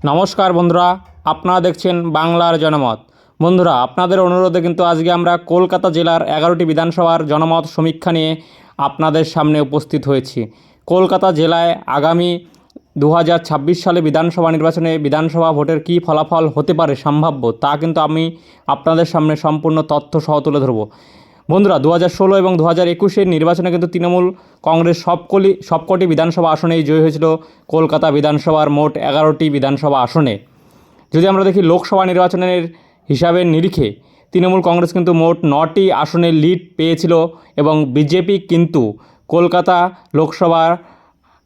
নমস্কার বন্ধুরা, আপনারা দেখছেন বাংলার জনমত। বন্ধুরা, আপনাদের অনুরোধে কিন্তু আজকে আমরা কলকাতা জেলার 11টি বিধানসভার জনমত সমীক্ষা নিয়ে আপনাদের সামনে উপস্থিত হয়েছি। কলকাতা জেলায় আগামী 2026 সালে বিধানসভা নির্বাচনে বিধানসভা ভোটের কী ফলাফল হতে পারে সম্ভাব্য, তা কিন্তু আমি আপনাদের সামনে সম্পূর্ণ তথ্য সহ তুলে ধরব। বন্ধুরা, 2016 এবং 2021 নির্বাচনে কিন্তু তৃণমূল কংগ্রেস সবকটি বিধানসভা আসনেই জয়ী হয়েছিল কলকাতা বিধানসভার মোট 11টি বিধানসভা আসনে। যদি আমরা দেখি লোকসভা নির্বাচনের হিসাবের নিরিখে তৃণমূল কংগ্রেস কিন্তু মোট 9টি আসনে লিড পেয়েছিল এবং বিজেপি কিন্তু কলকাতা লোকসভার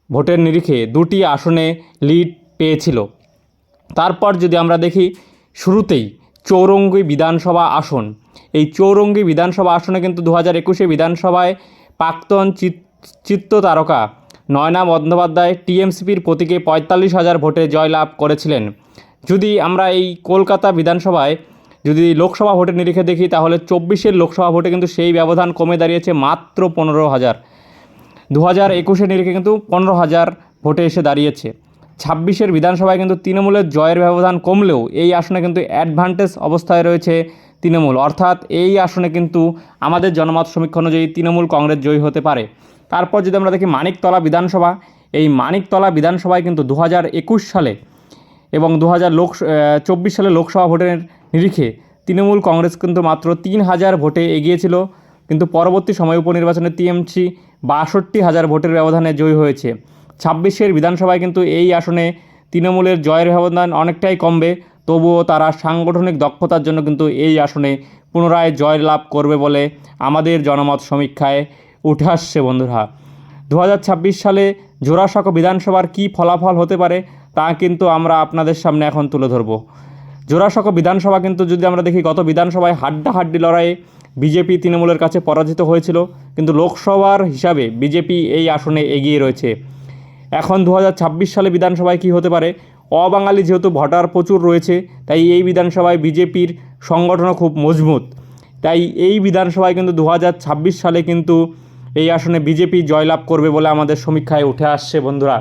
ভোটের নিরিখে 2টি আসনে লিড পেয়েছিল। তারপর যদি আমরা দেখি শুরুতেই চৌরঙ্গী বিধানসভা আসন, এই চৌরঙ্গী বিধানসভা আসনে কিন্তু 2021 বিধানসভায় প্রাক্তন চিত্রতারকা নয়না বন্দ্যোপাধ্যায় টিএমসিপির প্রতীকে 45,000 ভোটে জয়লাভ করেছিলেন। যদি আমরা এই কলকাতা বিধানসভায় যদি লোকসভা ভোটের নিরিখে দেখি, তাহলে 24 লোকসভা ভোটে কিন্তু সেই ব্যবধান কমে দাঁড়িয়েছে মাত্র 15,000। 2021 নিরিখে কিন্তু 15,000 ভোটে এসে দাঁড়িয়েছে। 26 বিধানসভায় কিন্তু তৃণমূলের জয়ের ব্যবধান কমলেও এই আসনে কিন্তু অ্যাডভান্টেজ অবস্থায় রয়েছে তৃণমূল, অর্থাৎ এই আসনে কিন্তু আমাদের জনমত সমীক্ষা অনুযায়ী তৃণমূল কংগ্রেস জয়ী হতে পারে। তারপর যদি আমরা দেখি মানিকতলা বিধানসভা, এই মানিকতলা বিধানসভায় কিন্তু 2021 সালে এবং 2024 সালে লোকসভা ভোটের নিরিখে তৃণমূল কংগ্রেস কিন্তু মাত্র 3,000 ভোটে এগিয়েছিল, কিন্তু পরবর্তী সময় উপনির্বাচনে টিএমসি 62,000 ভোটের ব্যবধানে জয়ী হয়েছে। 26 বিধানসভায় কিন্তু এই আসনে তৃণমূলের জয়ের ব্যবধান অনেকটাই কমবে, তবুও তারা সাংগঠনিক দক্ষতার জন্য কিন্তু এই আসনে পুনরায় জয়লাভ করবে বলে আমাদের জনমত সমীক্ষায় উঠে আসছে। বন্ধুরা, 2026 সালে জোড়াসাঁকো বিধানসভার কী ফলাফল হতে পারে তা কিন্তু আমরা আপনাদের সামনে এখন তুলে ধরব। জোড়াসাঁকো বিধানসভা কিন্তু যদি আমরা দেখি, গত বিধানসভায় হাড্ডাহাড্ডি লড়াইয়ে বিজেপি তৃণমূলের কাছে পরাজিত হয়েছিল, কিন্তু লোকসভার হিসাবে বিজেপি এই আসনে এগিয়ে রয়েছে। এখন 2026 সালে বিধানসভায় কী হতে পারে, অবাঙালি যেহেতু ভোটার প্রচুর রয়েছে, তাই এই বিধানসভায় বিজেপির সংগঠনও খুব মজবুত, তাই এই বিধানসভায় কিন্তু 2026 সালে কিন্তু এই আসনে বিজেপি জয়লাভ করবে বলে আমাদের সমীক্ষায় উঠে আসছে। বন্ধুরা,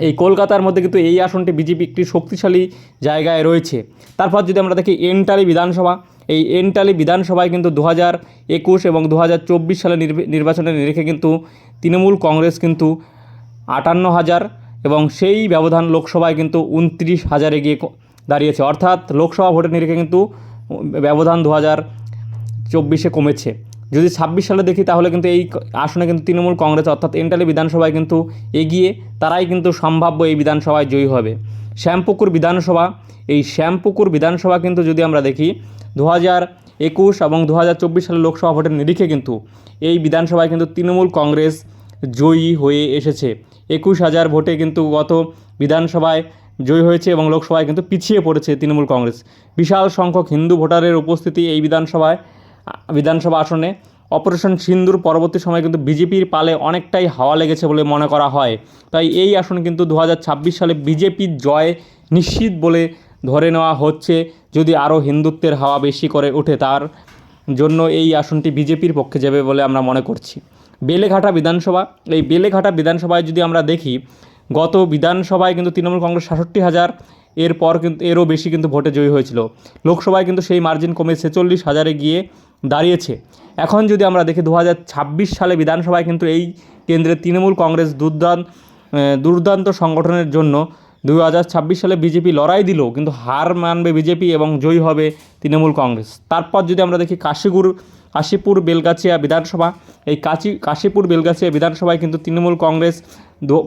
এই কলকাতার মধ্যে কিন্তু এই আসনটি বিজেপি একটি শক্তিশালী জায়গায় রয়েছে। তারপর যদি আমরা দেখি এন্টালি বিধানসভা, এই এন্টালি বিধানসভায় কিন্তু 2021 এবং 2024 সালের নির্বাচনের নিরিখে কিন্তু তৃণমূল কংগ্রেস কিন্তু 58,000 এবং সেই ব্যবধান লোকসভায় কিন্তু 29,000 গিয়ে দাঁড়িয়েছে, অর্থাৎ লোকসভা ভোটের নিরিখে কিন্তু ব্যবধান 2024 কমেছে। যদি 26 সালে দেখি, তাহলে কিন্তু এই আসনে কিন্তু তৃণমূল কংগ্রেস অর্থাৎ এন্টালি বিধানসভায় কিন্তু এগিয়ে, তারাই কিন্তু সম্ভাব্য এই বিধানসভায় জয়ী হবে। শ্যামপুকুর বিধানসভা, এই শ্যামপুকুর বিধানসভা কিন্তু যদি আমরা দেখি 2021 এবং 2024 সালে লোকসভা ভোটের নিরিখে কিন্তু এই বিধানসভায় কিন্তু তৃণমূল কংগ্রেস জয়ী হয়ে এসেছে। 21,000 ভোটে কিন্তু গত বিধানসভায় জয়ী হয়েছে এবং লোকসভায় কিন্তু পিছিয়ে পড়েছে তৃণমূল কংগ্রেস। বিশাল সংখ্যক হিন্দু ভোটারের উপস্থিতি এই বিধানসভা আসনে। অপারেশন সিন্দুর পরবর্তী সময়ে কিন্তু বিজেপির পালে অনেকটাই হাওয়া লেগেছে বলে মনে করা হয়, তাই এই আসন কিন্তু 2026 সালে বিজেপির জয় নিশ্চিত বলে ধরে নেওয়া হচ্ছে। যদি আরও হিন্দুত্বের হাওয়া বেশি করে ওঠে, তার জন্য এই আসনটি বিজেপির পক্ষে যাবে বলে আমরা মনে করছি। বেলেঘাটা বিধানসভা, এই বেলেঘাটা বিধানসভায় যদি আমরা দেখি, গত বিধানসভায় কিন্তু তৃণমূল কংগ্রেস 66,000, এরপর কিন্তু এরও বেশি কিন্তু ভোটে জয়ী হয়েছিল। লোকসভায় কিন্তু সেই মার্জিন কমে 46,000 গিয়ে দাঁড়িয়েছে। এখন যদি আমরা দেখি 2026 সালে বিধানসভায় কিন্তু এই কেন্দ্রে তৃণমূল কংগ্রেস দুর্দান্ত সংগঠনের জন্য 2026 সালে বিজেপি লড়াই দিলেও কিন্তু হার মানবে বিজেপি এবং জয়ী হবে তৃণমূল কংগ্রেস। তারপর যদি আমরা দেখি কাশীপুর বেলগাছিয়া বিধানসভা, এই কাশীপুর বেলগাছিয়া বিধানসভায় কিন্তু তৃণমূল কংগ্রেস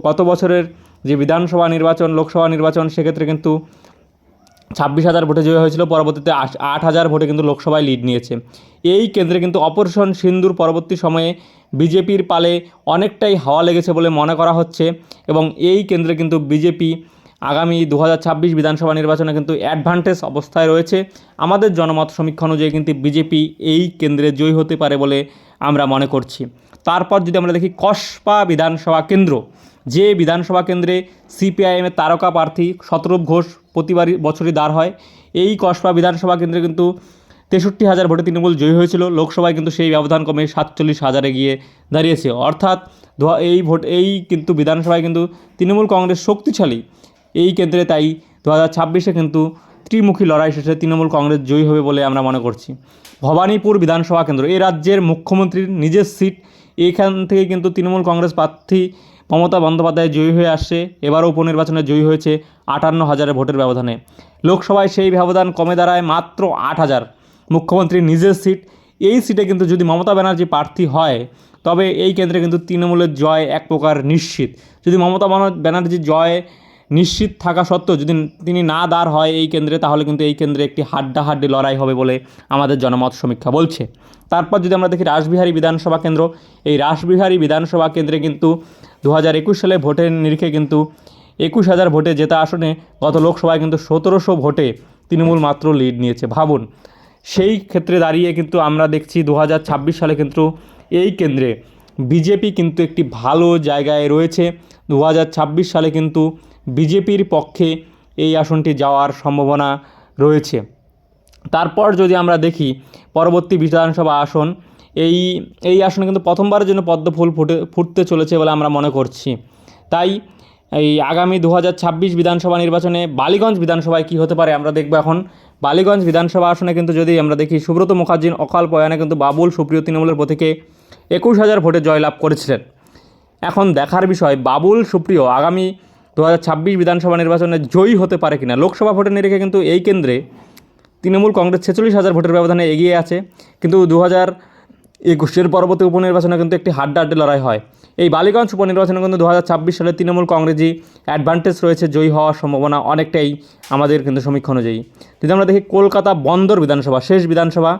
গত বছরের যে বিধানসভা নির্বাচন লোকসভা নির্বাচন সেক্ষেত্রে কিন্তু 26,000 ভোটে জয়ী হয়েছিল, পরবর্তীতে 8,000 ভোটে কিন্তু লোকসভায় লিড নিয়েছে। এই কেন্দ্রে কিন্তু অপারেশন সিন্দুর পরবর্তী সময়ে বিজেপির পালে অনেকটাই হাওয়া লেগেছে বলে মনে করা হচ্ছে এবং এই কেন্দ্রে কিন্তু বিজেপি আগামী 2026 বিধানসভা নির্বাচনে কিন্তু অ্যাডভান্টেজ অবস্থায় রয়েছে। আমাদের জনমত সমীক্ষা অনুযায়ী কিন্তু বিজেপি এই কেন্দ্রে জয়ী হতে পারে বলে আমরা মনে করছি। তারপর যদি আমরা দেখি কসবা বিধানসভা কেন্দ্র, যে বিধানসভা কেন্দ্রে সিপিআইএমের তারকা প্রার্থী শতরূপ ঘোষ প্রতিবারই বছরই দাঁড় হয়, এই কসবা বিধানসভা কেন্দ্রে কিন্তু 63,000 ভোটে তৃণমূল জয়ী হয়েছিল, লোকসভায় কিন্তু সেই ব্যবধান কমে 47,000 গিয়ে দাঁড়িয়েছে, অর্থাৎ এই কিন্তু বিধানসভায় কিন্তু তৃণমূল কংগ্রেস শক্তিশালী এই কেন্দ্রে, তাই 2026-এ কিন্তু ত্রিমুখী লড়াই শেষে তৃণমূল কংগ্রেস জয়ী হবে বলে আমরা মনে করছি। ভবানীপুর বিধানসভা কেন্দ্র, এই রাজ্যের মুখ্যমন্ত্রীর নিজের সিট, এইখান থেকে কিন্তু তৃণমূল কংগ্রেস প্রার্থী মমতা বন্দ্যোপাধ্যায় জয়ী হয়ে আসছে। এবারও উপনির্বাচনে জয়ী হয়েছে 58,000 ভোটের ব্যবধানে। লোকসভায় সেই ব্যবধান কমে দাঁড়ায় মাত্র 8,000। মুখ্যমন্ত্রীর নিজের সিট, এই সিটে কিন্তু যদি মমতা ব্যানার্জি প্রার্থী হয় তবে এই কেন্দ্রে কিন্তু তৃণমূলের জয় এক প্রকার নিশ্চিত। যদি মমতা ব্যানার্জির জয় নিশ্চিত থাকা সত্ত্বেও যদি তিনি না দাঁড় হয় এই কেন্দ্রে, তাহলে কিন্তু এই কেন্দ্রে একটি হাড্ডাহাড্ডি লড়াই হবে বলে আমাদের জনমত সমীক্ষা বলছে। তারপর যদি আমরা দেখি রাসবিহারী বিধানসভা কেন্দ্র, এই রাসবিহারী বিধানসভা কেন্দ্রে কিন্তু 2021 সালে ভোটের নিরিখে কিন্তু 21,000 ভোটে জেতা আসনে গত লোকসভায় কিন্তু 1700 ভোটে তৃণমূল মাত্র লিড নিয়েছে। ভাবুন, সেই ক্ষেত্রে দাঁড়িয়ে কিন্তু আমরা দেখছি 2026 সালে কিন্তু এই কেন্দ্রে বিজেপি কিন্তু একটি ভালো জায়গায় রয়েছে। 2026 সালে কিন্তু বিজেপির পক্ষে এই আসনটি যাওয়ার সম্ভাবনা রয়েছে। তারপর যদি আমরা দেখি পরবর্তী বিধানসভা আসন, এই আসনে কিন্তু প্রথমবারের জন্য পদ্ম ফুল ফুটতে চলেছে বলে আমরা মনে করছি। তাই এই আগামী 2026 বিধানসভা নির্বাচনে বালিগঞ্জ বিধানসভায় কী হতে পারে আমরা দেখব। এখন বালিগঞ্জ বিধানসভা আসনে কিন্তু যদি আমরা দেখি সুব্রত মুখার্জির অকাল প্রয়াণে কিন্তু বাবুল সুপ্রিয় তৃণমূলের প্রতীকে 21,000 ভোটে জয়লাভ করেছিলেন। এখন দেখার বিষয় বাবুল সুপ্রিয় আগামী 2026 বিধানসভা নির্বাচনে জয়ী হতে পারে কিনা। লোকসভা ভোটের নিরিখে কিন্তু এই কেন্দ্রে তৃণমূল কংগ্রেস 46,000 ভোটের ব্যবধানে এগিয়ে আছে, কিন্তু 2021-এর পরবর্তী উপনির্বাচনে কিন্তু একটি হাড্ডাহাড্ডি লড়াই হয়। এই বালিগঞ্জ উপনির্বাচনে কিন্তু 2026 সালে তৃণমূল কংগ্রেসই অ্যাডভান্টেজ রয়েছে, জয়ী হওয়ার সম্ভাবনা অনেকটাই আমাদের কিন্তু সমীক্ষা অনুযায়ী। যদি আমরা দেখি কলকাতা বন্দর বিধানসভা, শেষ বিধানসভা,